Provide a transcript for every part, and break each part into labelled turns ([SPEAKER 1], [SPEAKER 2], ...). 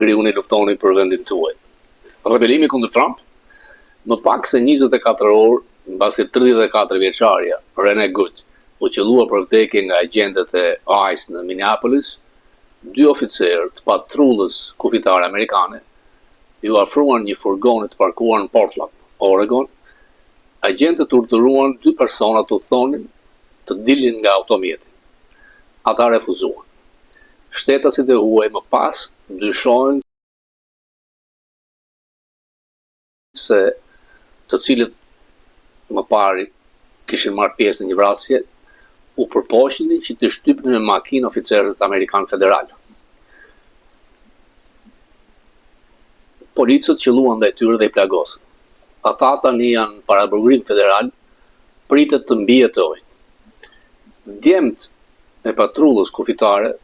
[SPEAKER 1] unë luftoni për vendin tuaj. Rebelimi kundër Trump, më pak se 24 orë mbasi 34 vjeçarja Rene Good u qellua për vdekje nga agentët e ICE në Minneapolis, 2 oficerë të patrullës kufitare amerikane ju afruan një furgon të parkuar në Portland, Oregon. Agentët urdhëruan 2 persona të thonin të dilin nga automjeti. Ata refuzuan. Shtetasit e huaj më pas dyshojnë se të cilët më pari kishin marrë pjesë në një vrasje u përpoqnin që të shtypnin me makinë oficerët amerikan federal. Policët qelluan ndaj tyre dhe i plagosën. Ata tani janë para burgrim federal, pritet të mbijetojnë. Djemt e patrullës kufitare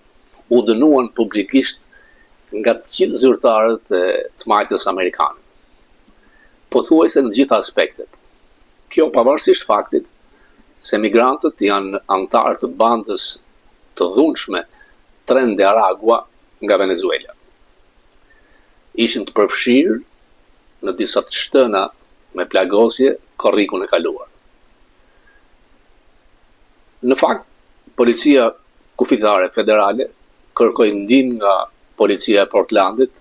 [SPEAKER 1] u dënuan publikisht nga të gjithë zyrtarët e tmajtës amerikane. Pothuajse në gjitha aspektet. Kjo pavarësisht faktit se migrantët janë antarë të bandës të dhunshme Tren de Aragua nga Venezuela. Ishin të përfshirë në disa të shtëna me plagosje korrikun e kaluar. Në fakt, policia kufitare federale kërkoi ndihmë nga policia e Portlandit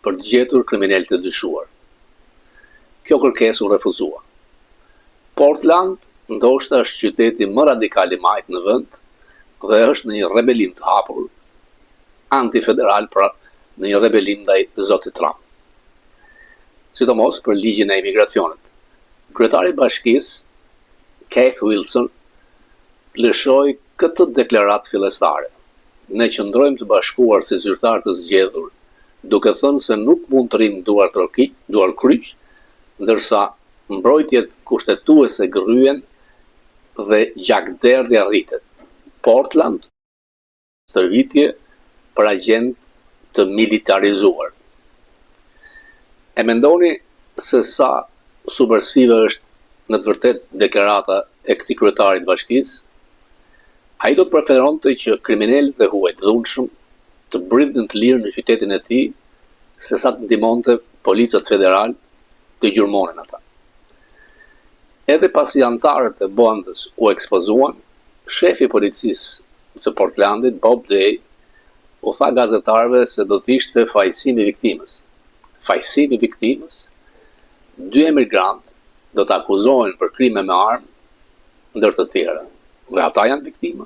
[SPEAKER 1] për të gjetur kriminalët e dyshuar. Kjo kërkesë u refuzua. Portland ndoshta është qyteti më radikal i majt në vend dhe është në një rebelim të hapur antifederal, pra në një rebelim ndaj zotit Trump. Sidomos për ligjin e imigracionit. Kryetari i bashkisë, Keith Wilson, lëshoi këtë deklaratë fillestare. Ne qëndrojmë të bashkuar si zyrtar të zgjedhur, duke thënë se nuk mund të rrim duar kryq, ndërsa mbrojtjet kushtetuese gërryen dhe gjakderdhja rritet. Portland, stërvitje për agent të militarizuar. E mendoni se sa subversive është në të vërtet deklarata e këtij kryetarit bashkisë? Ai do të preferonte që kriminalët e huaj të dhunshëm të bridhin të lirë në qytetin e tij, sesa të ndihmonte policat federal të gjurmonin ata. Edhe pasi antarët e bandës u ekspozuan, shefi i policisë së Portlandit, Bob Day, u tha gazetarëve se do të ishte fajësimi i viktimës. Fajësimi i viktimës, 2 emigrantë do të akuzohen për krime me armë, ndër të tjera. Dhe ata janë viktima.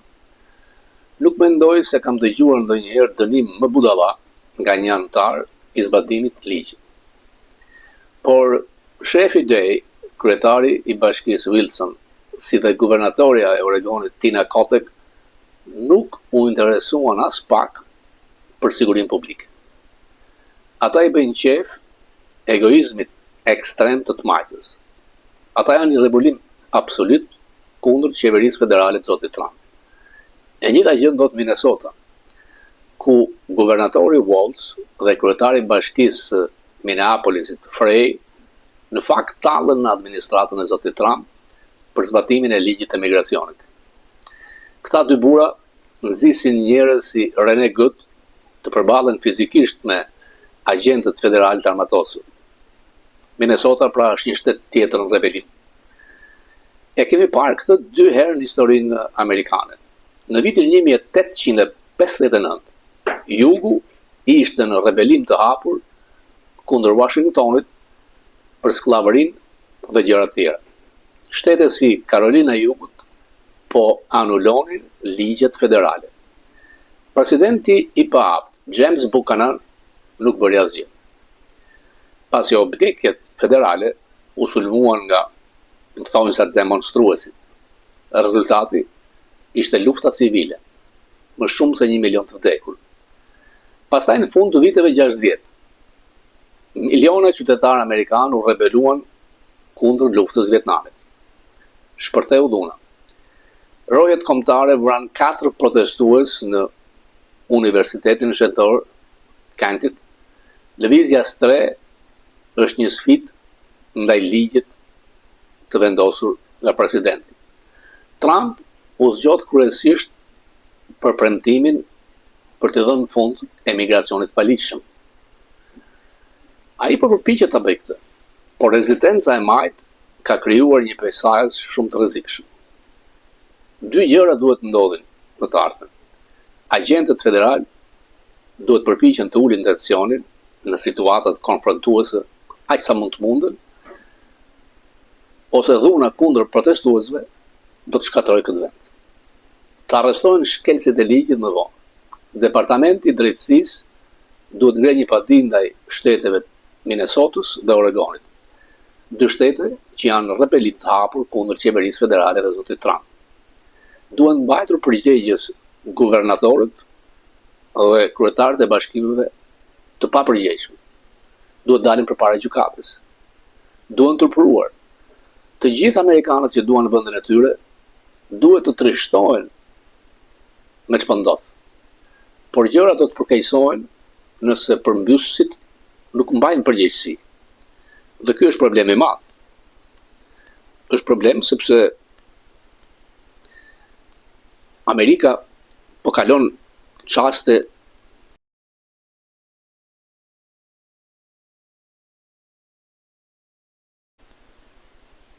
[SPEAKER 1] Nuk mendoj se kam dëgjuar ndonjëherë dënim më budalla nga një antar i zbatimit të ligjit. Por shefi Day, kryetari i bashkisë Wilson, si dhe guvernatorja e Oregonit Tina Kotek, nuk u interesuan as pak për sigurinë publike. Ata i bëjnë qef egoizmit ekstrem të tmajtës. Ata janë një rebelim absolut kundër qeverisë federale të zotit Trump. E njëjta gjë ndodh në Minnesota, ku guvernatori Walz dhe kryetari i bashkisë Minneapolisit, Frey, në fakt tallën në administratën e zotit Trump për zbatimin e ligjit të migracionit. Këta 2 burra nxisin njerëz si Rene Good të përballen fizikisht me agentët federal të armatosur. Minnesota pra është një shtet tjetër në rebelim. E kemi parë këtë 2 herë në historinë amerikane. Në vitin 1859, Jugu ishte në rebelim të hapur kundër Washingtonit për skllavërinë dhe gjëra të tjera. Shtete si Carolina e Jugut po anulonin ligjet federale. Presidenti i paaft, James Buchanan, nuk bëri asgjë. Pasi obligjet federale u sulmuan nga thonjësa demonstruesit. Rezultati ishte lufta civile, më shumë se 1 milion të vdekur. Pastaj në fund të viteve 60, miliona qytetarë amerikanë u rebeluan kundër luftës Vietnamit. Shpërtheu dhuna. Rojet kombëtare vranë 4 protestues në Universitetin Shëntor Kantit. Lëvizja STRE është një sfidë ndaj ligjit të vendosur nga presidenti. Trump u zgjodh kryesisht për premtimin për të dhënë fund emigracionit paligjshëm. Ai po përpiqet ta bëjë këtë, por rezidenca e majt ka krijuar një peisazh shumë të rrezikshëm. Dy gjëra duhet ndodhin në të ardhmen. Agjentët federal duhet përpiqen të ulin tensionin në situatat konfrontuese aq sa mund të munden, ose dhuna kundër protestuesve do të shkatërrojë këtë vend. Të arrestojnë shkelësit e ligjit më vonë. Departamenti i Drejtësisë duhet ngrenë një padi ndaj shteteve Minnesotës dhe Oregonit. Dy shtete që janë repelit të hapur kundër qeverisë federale dhe zotit Trump. Duhen mbajtur përgjegjës guvernatorët dhe kryetarët e bashkimeve të papërgjegjshëm. Duhet dalin përpara gjykatës. Duhen turpuruar. Të gjithë amerikanët që duan vendin e tyre duhet të trishtohen me ç'po ndodh. Por gjërat do të përkeqësohen nëse përmbysësit nuk mbajnë përgjegjësi. Dhe ky është problem i madh. Është problem sepse Amerika po kalon çaste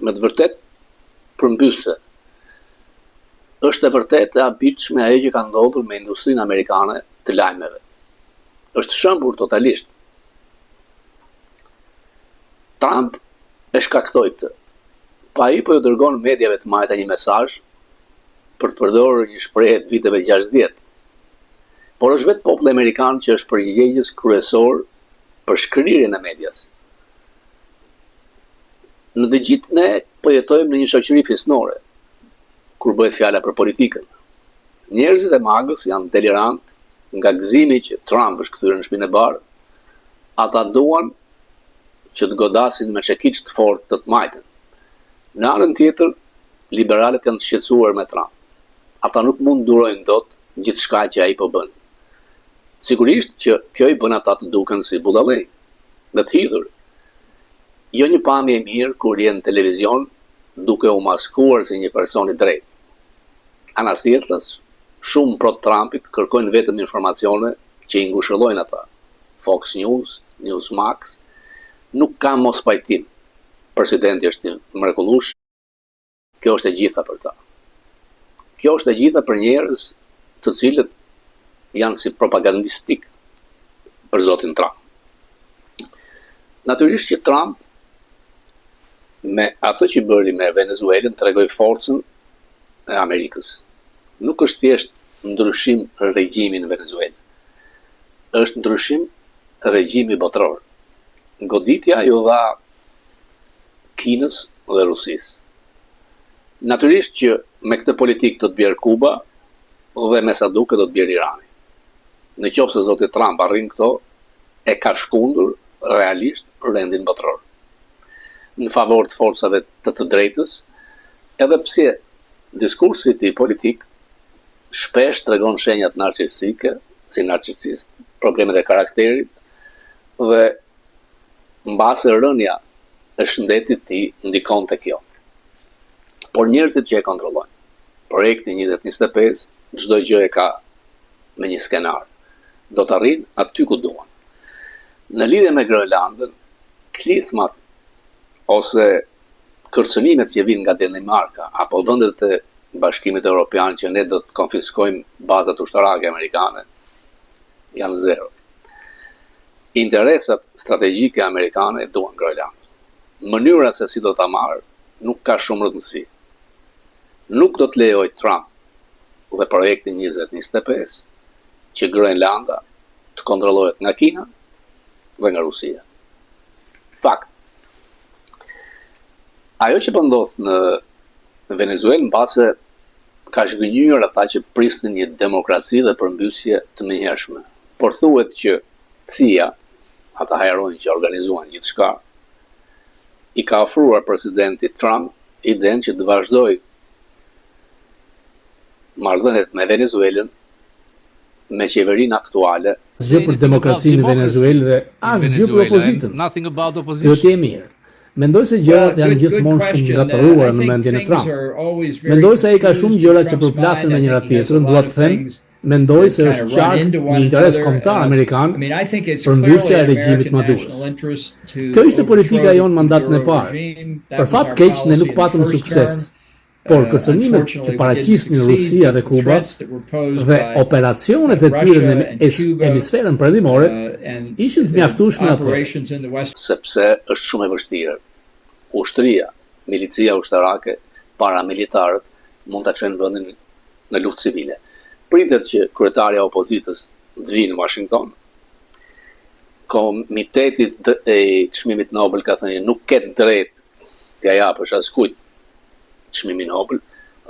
[SPEAKER 1] me të vërtet përmbyse. Është e vërtet e habitshme ajo që ka ndodhur me industrinë amerikane të lajmeve. Është shëmbur totalisht. Trump e shkaktoi këtë. Pa ai po ju dërgon mediave të majta një mesazh për të përdorur një shprehje të viteve 60. Por është vetë populli amerikan që është përgjegjës kryesor për shkrirjen e medias. Në të gjithë ne po jetojmë në një shoqëri fisnore, kur bëhet fjala për politikën. Njerëzit e magës janë delirant nga gëzimi që Trump është kthyer në shtëpinë e bardhë. Ata duan që të godasin me çekiç të fortë të majtën. Në anën tjetër, liberalët janë të shqetësuar me Trump. Ata nuk mund durojnë dot gjithçka që ai po bën. Sigurisht që kjo i bën ata të duken si budallëj dhe të hidhur. Jo një pamje e mirë kur je në televizion duke u maskuar si një person i drejtë. Anasjetës, shumë pro Trumpit kërkojnë vetëm informacione që i ngushëllojnë ata. Fox News, Newsmax, nuk ka mos pajtim. Presidenti është një mrekullues. Kjo është e gjitha për ta. Kjo është e gjitha për njerëz të cilët janë si propagandistik për zotin Trump. Natyrisht që Trump me ato që bëri me Venezuelën tregoi forcën e Amerikës. Nuk është thjesht ndryshim regjimi në Venezuelë. Është ndryshim regjimi botëror. Goditja ju dha Kinës dhe Rusisë. Natyrisht që me këtë politikë do të bjerë Kuba dhe me sa duket do të bjerë Irani. Në qoftë se zoti Trump arrin këto, e ka shkundur realisht rendin botëror në favor të forcave të drejtës, edhe pse diskursi i tij politik shpesh tregon shenjat narcisike, si narcisist, problemet e karakterit dhe mbase rënja e shëndetit të tij ndikon te kjo. Por njerëzit që e kontrollojnë, projekti 2025, çdo gjë e ka me një skenar. Do të arrin aty ku duan. Në lidhje me Groenlandën, klithmat ose kërcënimet që vijnë nga Danimarka apo vendet e Bashkimit Evropian që ne do të konfiskojmë bazat ushtarake amerikane janë zero. Interesat strategjike amerikane duan Groenlandën. Mënyra se si do ta marrë nuk ka shumë rëndësi. Nuk do të lejoj Trump dhe projekti 2025 që Groenlanda të kontrollohet nga Kina dhe nga Rusia. Fakt. Ajo që po ndodh në Venezuelë mbase ka zhgënjur ata që prisnin një demokraci dhe përmbysje të menjëhershme. Por thuhet që CIA, ata hajerojnë që organizuan gjithçka, i ka ofruar presidentit Trump idenë që të vazhdoj marrëdhëniet me Venezuelën me qeverinë aktuale.
[SPEAKER 2] Asgjë për demokracinë në Venezuelë dhe asgjë për opozitën. Kjo të e mirë. Mendoj se gjërat janë gjithmonë shumë ngatëruara në mendjen e Trump. Mendoj se ai ka shumë gjëra që përplasen me njëra tjetrën, dua të them, mendoj se është qartë një interes kombëtar amerikan për mbyllja e regjimit Maduros. Kjo ishte politika jonë mandatin e parë. Për fat keq ne nuk patëm sukses, por kërcënimet që paraqisnin Rusia dhe Kuba dhe operacionet e tyre në hemisferën perëndimore ishin të mjaftueshme atë.
[SPEAKER 1] Sepse është shumë e vështirë. Ushtria, milicia ushtarake, paramilitarët mund ta çojnë vendin në luftë civile. Pritet që kryetaria e opozitës të vinë në Washington. Komiteti i çmimit Nobel ka thënë nuk ke drejt t'ia japësh askujt çmimin Nobel,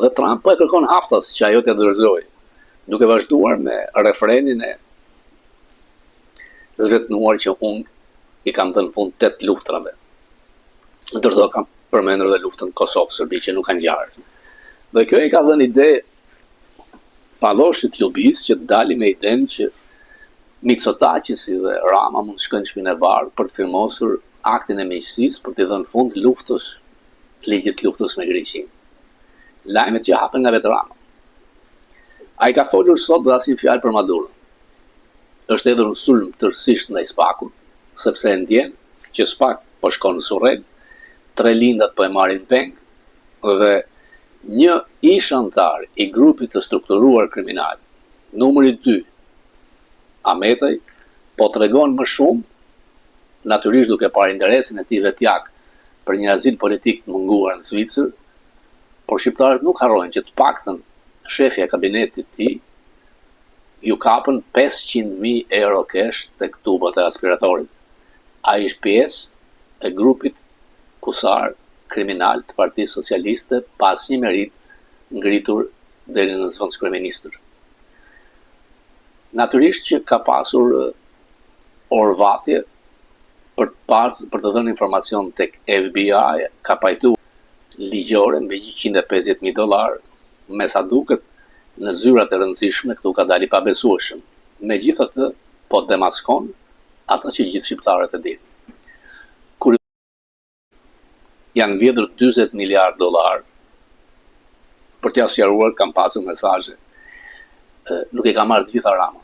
[SPEAKER 1] dhe Trump po e kërkon haftas që ajo t'ia dorëzojë, duke vazhduar me refrenin e zvetnuar që unë i kam dhënë fund 8 luftrave. Ndërto kam përmendur edhe luftën Kosovë-Serbi që nuk kanë ngjarë. Dhe kjo i ka dhënë ide Palloshit lubis që dali me idenë që Mitsotakisi dhe Rama mund të shkojnë në shtëpinë e Bardh për të firmosur aktin e miqësisë për të dhënë fund luftës, ligjit të luftës me Greqinë. Lajmet që hapen nga vetë Rama. Ai ka folur sot dhe asnjë fjalë për Maduro. Është hedhur në sulm tërësisht ndaj Spakut, sepse e ndjen që Spak po shkon në Surrel, 3 lindat po e marrin peng dhe një ish antar i grupit të strukturuar kriminal, numri 2, Ametaj, po tregon më shumë, natyrisht duke parë interesin e tij vetjak për një azil politik të munguar në Zvicër, por shqiptarët nuk harrojnë që të paktën shefi e kabinetit të tij ju kapën 500.000 euro cash tek tubat e aspiratorit. Ai është pjesë e grupit kusar kriminal të Partisë Socialiste pas një merit ngritur deri në zëvendës kryeministër. Natyrisht që ka pasur orvatje për të dhënë informacion tek FBI, ka pajtuar ligjore mbi $150.000, me sa duket në zyrat e rëndësishme këtu ka dalë i pabesueshëm. Megjithatë, po demaskon ato që gjithë shqiptarët e dinë. Janë vjedhur $40 miliardë për t'ia sqaruar, kam pasur mesazhe. Nuk e ka marrë gjitha Rama.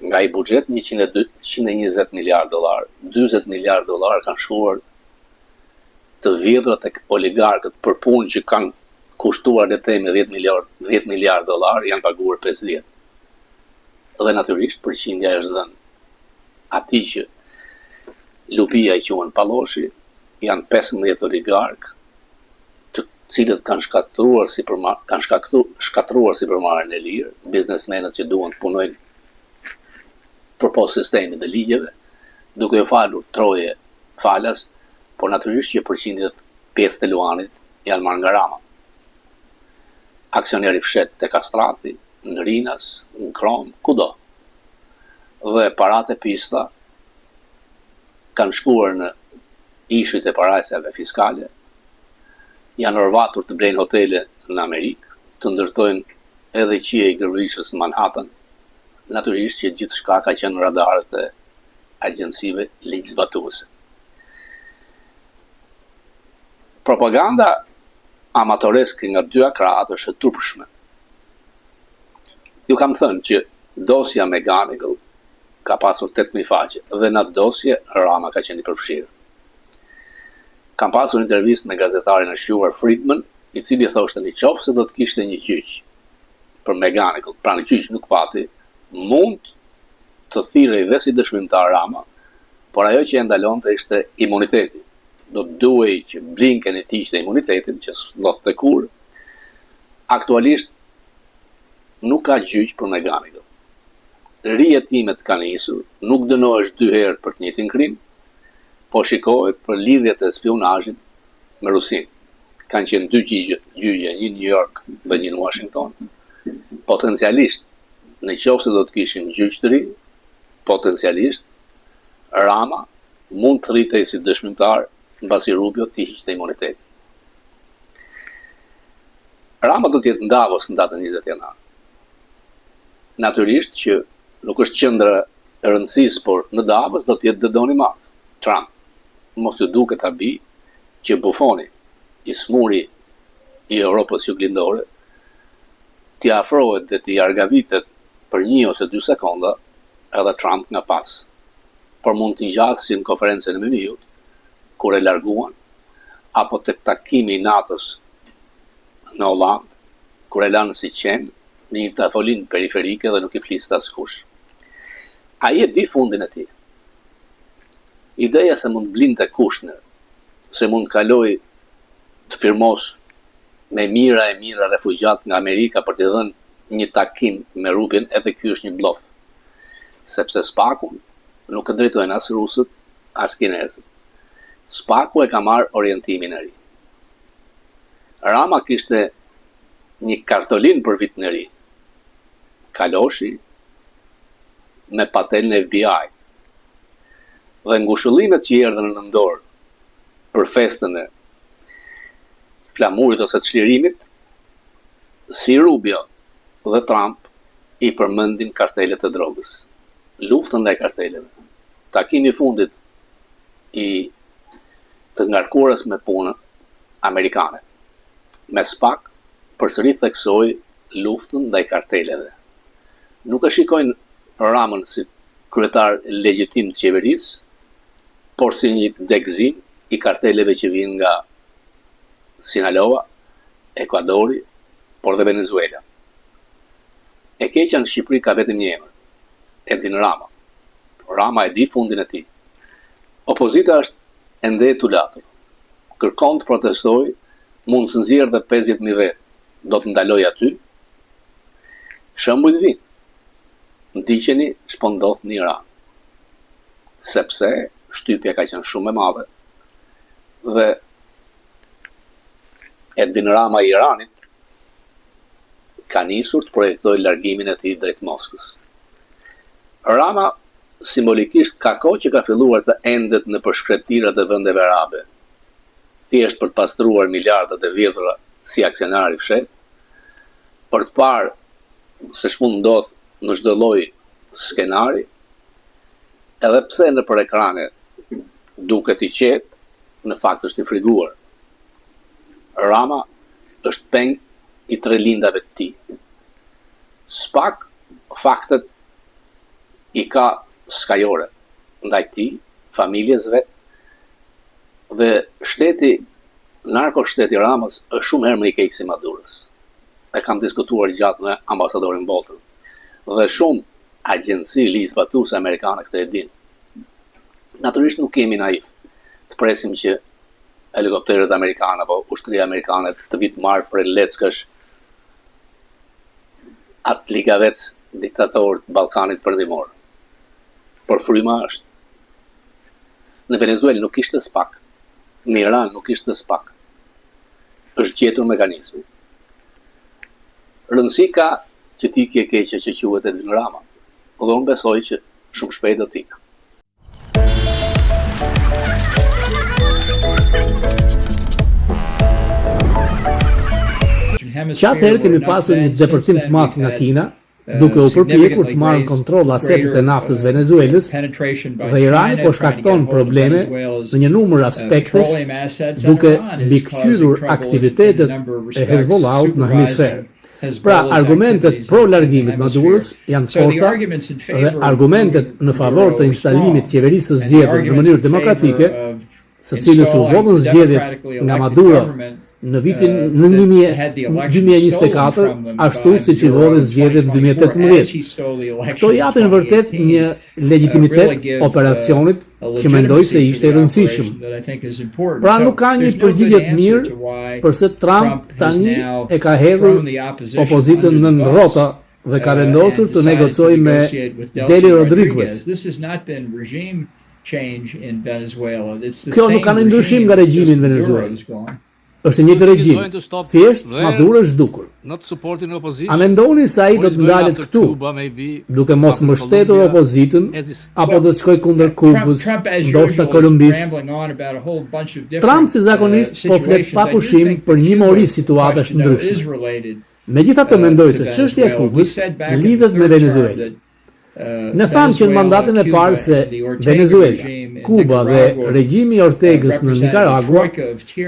[SPEAKER 1] Nga i buxhet $120 miliardë, $40 miliardë kanë shkuar të vjedhura tek oligarkët për punë që kanë kushtuar le të themi $10 miliardë, janë paguar 50. Dhe natyrisht përqindja është dhënë atij që lupia i quhen Palloshi, janë 15 oligark, të cilët kanë shkatruar sipërmarrjen e lirë, biznesmenët që duan të punojnë përpos sistemit dhe ligjeve, duke u falur troje falas, por natyrisht që përqindjet 5 të luanit janë marrë nga Rama. Aksioneri fshet te Kastrati, në Rinas, në Krom, kudo. Dhe paratë e pista kanë shkuar në ishujt e parajsave fiskale, janë orvatur të blejnë hotele në Amerikë, të ndërtojnë edhe qie i gërvrishës në Manhattan, natyrisht që gjithçka ka qenë në radarët e agjencive ligjzbatuese. Propaganda amatoreske nga dy akraat është e turpshme. Ju kam thënë që dosja me Ganigal ka pasur 8.000 faqe dhe në atë dosje Rama ka qenë i përfshirë. Kam pasur intervistë me gazetarin e shquar Friedman, i cili thoshte në qoftë se do të kishte një gjyq për Ganigal, pra në gjyq nuk pati, mund të thirrej dhe si dëshmimtar Rama, por ajo që e ndalonte ishte imuniteti. Do të duhej që Blinken e tiqte imunitetin, që s'ndodhte kur. Aktualisht nuk ka gjyq për Ganigal. Rijetimet kanë nisur, nuk dënohesh 2 herë për të njëjtin krim, po shikohet për lidhjet e spionazhit me Rusinë. Kanë qenë 2 gjyqe, një në New York dhe një në Washington. Potencialisht, në qoftë se do të kishin gjyq të ri, potencialisht Rama mund të rritej si dëshmimtar mbasi Rubio t'i hiqte imunitetin. Rama do të jetë në Davos në datën 20 janar. Natyrisht që nuk është qendra e rëndësisë, por në Davos do të jetë dëdoni i madh. Trump mos ju duket habi që bufoni i smuri i Europës juglindore t'i afrohet dhe t'i argavitet për 1 ose 2 sekonda edhe Trump nga pas. Por mund t'i gjasin konferencën e Muniut, kur e larguan, apo tek takimi i NATO-s në Holland, kur e lanë si qenë në një tavolin periferike dhe nuk i fliste askush. Ai e di fundin e tij. Ideja se mund blinte Kushner, se mund kaloj të firmos me mira refugjat nga Amerika për t'i dhënë një takim me Rubin, edhe ky është një bluff. Sepse SPAC-u nuk e drejtojnë as rusët, as kinezët. SPAC-u e ka marrë orientimin e ri. Rama kishte një kartolin për vitin e ri. Kaloshi me patelin e FBI. Dhe ngushëllimet që erdhën në dorë për festën e flamurit ose të çlirimit, si Rubio dhe Trump i përmendin kartelet e drogës. Luftën ndaj karteleve. Takimi i fundit i të ngarkuarës me punë amerikane me SPAC përsëri theksoi luftën ndaj karteleve. Nuk e shikojnë Ramën si kryetar legjitim të qeverisë, por si një degëzim i karteleve që vinë nga Sinaloa, Ekuadori, por dhe Venezuela. E keqja në Shqipëri ka vetëm një emër, Edin Rama. Rama e di fundin e tij. Opozita është ende e tulatur. Kërkon të protestoj, mund të nxjerrë dhe 50.000 vetë. Do të ndaloj aty. Shembull vin. Ndiqeni ç'po ndodh në Iran. Sepse shtypja ka qenë shumë e madhe. Dhe Edin Rama i Iranit ka nisur të projektojë largimin e tij drejt Moskës. Rama simbolikisht ka kohë që ka filluar të endet në përshkretirat e vendeve arabe, thjesht për të pastruar miliardat e vjedhura si aksionari fshet, për të parë se ç'mund ndodh në çdo lloj skenari, edhe pse në për ekrane duket i qetë, në fakt është i friguar. Rama është peng i 3 lindave të tij. SPAC faktet i ka skajore ndaj tij, familjes vet, dhe narkoshteti Ramës është shumë herë më i keq si Madurës. E kam diskutuar gjatë me ambasadorin Bolton. Dhe shumë agjenci ligjzbatuese amerikane këtë e dinë. Natyrisht nuk kemi naiv të presim që helikopterët amerikanë apo ushtria amerikane të vitë marrë për leckësh atë ligavec diktator të Ballkanit Perëndimor. Por fryma është. Në Venezuelë nuk ishte SPAC. Në Iran nuk ishte SPAC. Është gjetur mekanizmi. Rëndësi ka që ti ke keqe që quhet Edin Rama. Dhe unë besoj që shumë shpejt do t'ikë.
[SPEAKER 2] Që atëherë kemi pasur një depërtim të madh nga Kina, duke u përpjekur të marrë kontroll asetet e naftës Venezuelës, dhe Irani po shkakton probleme në një numër aspektesh, duke mbikëqyrur aktivitetet e Hezbollahut në hemisfer. Pra, argumentet pro largimit Madurës janë të forta dhe argumentet në favor të instalimit të qeverisë së zgjedhur në mënyrë demokratike, së cilës u vodhën zgjedhjet nga Maduro në vitin në 2024, ashtu siç i vodhën zgjedhjet në 2018. Këto japin vërtet një legitimitet operacionit që mendoj se ishte i rëndësishëm. Pra nuk ka një përgjigje të mirë përse Trump tani e ka hedhur opozitën në rrota dhe ka vendosur të negocojë me Deli Rodriguez. Kjo nuk ka në ndryshim nga regjimi në Venezuelë. Është një të regjim, thjesht Maduro është zhdukur. A mendoni se ai do të ndalet këtu, duke mos mbështetur opozitën, apo do të shkojë kundër Kubës, ndoshta Kolumbisë? Trump si zakonisht po flet pa pushim për një mori situatash të ndryshme. Megjithatë mendoj se çështja e Kubës lidhet me Venezuelën. Ne thamë që në mandatin e parë se Venezuela, Kuba dhe regjimi i Ortegës në Nicaragua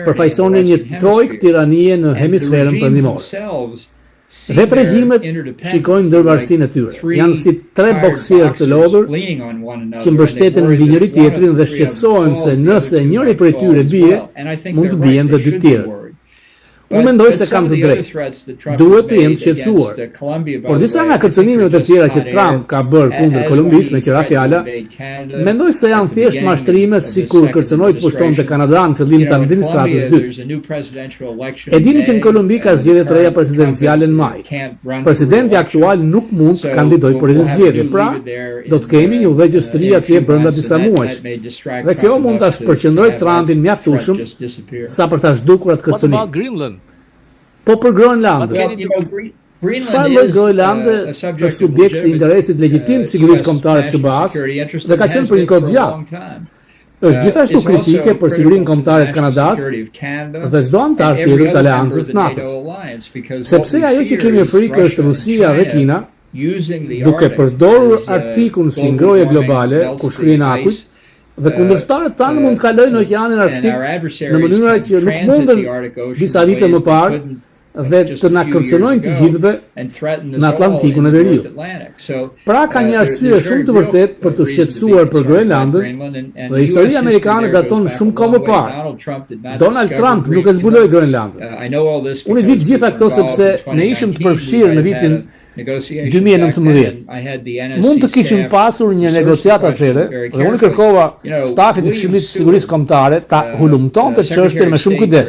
[SPEAKER 2] përfaqësonin një trojkë tiranie në hemisferën perëndimor. Vetë regjimet shikojnë ndërvarësinë e tyre. Janë si tre boksierë të lodhur që mbështeten mbi njëri tjetrin dhe shqetësohen se nëse njëri prej tyre bie, mund të bien dhe dy tjerët. Unë mendoj se kam të drejtë. Duhet të jem të shqetësuar. Por disa nga kërcënimet e tjera që Trump ka bërë kundër Kolumbisë, me qira fjala, mendoj se janë thjesht mashtrime sikur kërcënoi të pushtonte Kanadanë në fillim të administratës dytë. E dini që në Kolumbi ka zgjedhje të reja presidenciale në maj. Presidenti aktual nuk mund të kandidojë për këtë zgjedhje, pra do të kemi një udhëheqës të ri atje brenda disa muajsh. Dhe kjo mund ta shpërqendrojë Trumpin mjaftueshëm sa për ta zhdukur atë kërcënim. Po për Groenlandën. Çfarë lloj Groenlande është subjekt i interesit legjitim të sigurisë kombëtare të SBA-s dhe ka qenë për një kohë gjatë. Është gjithashtu kritike për sigurinë kombëtare të Kanadas dhe çdo antar tjetër të aleancës NATO-s. Sepse ajo që kemi frikë është Rusia dhe Kina, duke përdorur artikull si ngrohje globale, ku shkrihen akujt, dhe kundërshtarët tanë mund të kalojnë oqeanin Arktik në mënyra që nuk mundën disa vite më parë dhe të na kërcënojnë të gjithëve në Atlantikun e Veriut. Pra ka një arsye shumë të vërtetë për të shqetësuar për Groenlandën dhe historia amerikane daton shumë kohë më parë. Donald Trump nuk e zbuloi Groenlandën. Unë i di të gjitha këto sepse ne ishim të përfshirë në vitin 2019. Mund të kishim pasur një negociat atëherë dhe unë kërkova stafit të Këshillit të Sigurisë Kombëtare ta hulumtonte çështjen me shumë kujdes.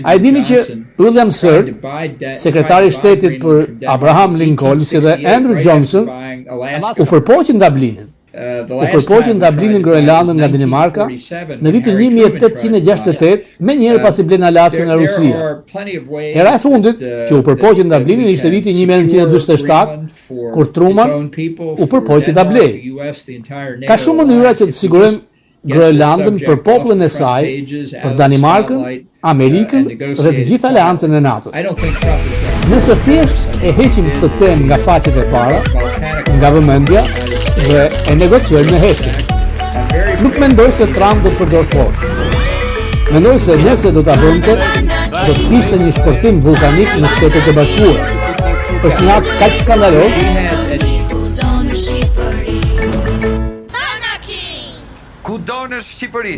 [SPEAKER 2] A e dini që William Sird, sekretari i shtetit për Abraham Lincoln, si dhe Andrew Johnson, u përpoqën Dublinin. U përpoqën Dublinin Groenlandën nga Danimarka në vitin 1868, me njëherë pasi blen Alaskën nga Rusia. Hera e fundit që u përpoqën Dublinin ishte viti 1947, kur Truman u përpoqi ta blej. Ka shumë mënyra që të sigurojmë Groenlandën për popullin e saj, për Danimarkën, Amerikën dhe të gjithë aleancën e NATO-s. Nëse thjesht e heqim këtë temë nga faqet e para, nga vëmendja dhe e negociojmë me heshtje. Nuk mendoj se Trump do të përdor forcë. Mendoj se nëse do ta bënte, do të kishte një shpërthim vulkanik në Shtetet e Bashkuara. Është një akt kaq skandaloz.
[SPEAKER 3] Kudo në Shqipëri.